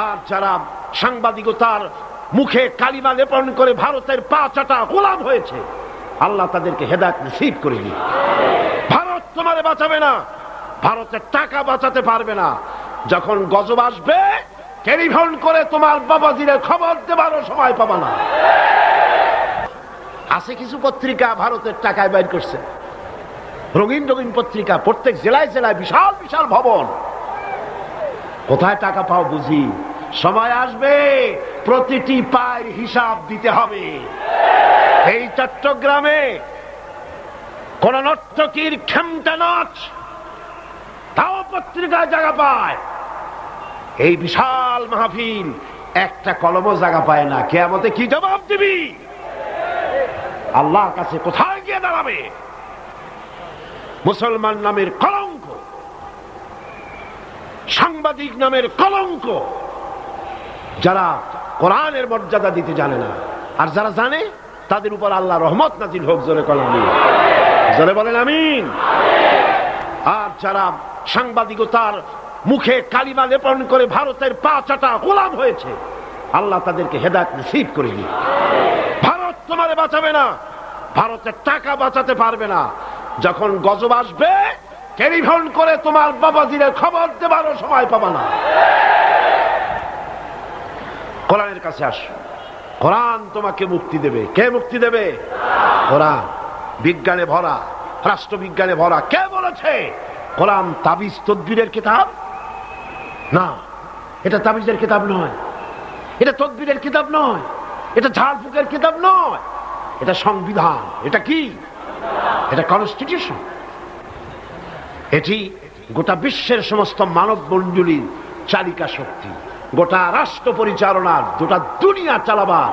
আর যারা সাংবাদিকতার মুখে কালিমা লেপন করে ভারতের পা চাটা গোলাম হয়েছে, আল্লাহ তাদেরকে হেদায়েত নসিব করে দিন। ভারত তোমারে বাঁচাবে না, ভারতের টাকা বাঁচাতে পারবে না। যখন গজব আসবে টেলিফোন করে তোমার বাবাজিরে খবর দেবারও সময় পাবা না। আছে কিছু পত্রিকা ভারতের টাকায় বাইর করছে, রঙিন রঙিন পত্রিকা, প্রত্যেক জেলায় জেলায় বিশাল বিশাল ভবন। কোথায় টাকা পাও বুঝি? সময় আসবে প্রতিটি পায়ের হিসাব দিতে হবে। এই চট্টগ্রামে কোন নর্তকীর খেমটা নাচ তাও পত্রিকায় জায়গা পায়, এই বিশাল মাহফিল একটা কলমও জায়গা পায় না। কিয়ামতে কি জবাব দিবি? আল্লাহর কাছে কোথায় গিয়ে দাঁড়াবে? মুসলমান নামের কলঙ্ক, সাংবাদিক নামের কলঙ্ক, যারা কোরআনের মর্যাদা দিতে জানে না, আর যারা জানে তাদের উপর আল্লাহ রহমত নাজিল হোক। জোরে বলেন আমিন, জোরে বলেন আমিন। আর যারা সাংবাদিকতার মুখে কালিমা লেপন করে ভারতের পা চাটা গোলাম হয়েছে, আল্লাহ তাদেরকে হেদায়েত নসিব করে দিন। ভারত তোমারে বাঁচাবে না, ভারতের টাকা বাঁচাতে পারবে না। যখন গজব আসবে টেলিফোন করে তোমার বাবাজিরে খবর দেবারও সময় পাবা না। কোরআনের কাছে আস, কোরআন তোমাকে মুক্তি দেবে। কে মুক্তি দেবে? কোরআন। বিজ্ঞানে ভরা, রাষ্ট্রবিজ্ঞানে ভরা। কে বলেছে কোরআন তাবিজ তদবিরের কিতাব? না, এটা তাবিজের কিতাব নয়, এটা তদবিরের কিতাব নয়, এটা ঝাড়ফুঁকের কিতাব নয়, এটা সংবিধান। এটা কি? এটা কনস্টিটিউশন। এটি গোটা বিশ্বের সমস্ত মানব মণ্ডলীর চালিকা শক্তি, গোটা রাষ্ট্র পরিচালনার, গোটা দুনিয়া চালাবার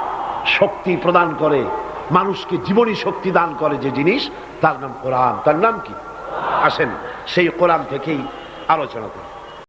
শক্তি প্রদান করে, মানুষকে জীবনী শক্তি দান করে যে জিনিস, তার নাম কোরআন। তার নাম কি? আসেন সেই কোরআন থেকেই আলোচনা করি।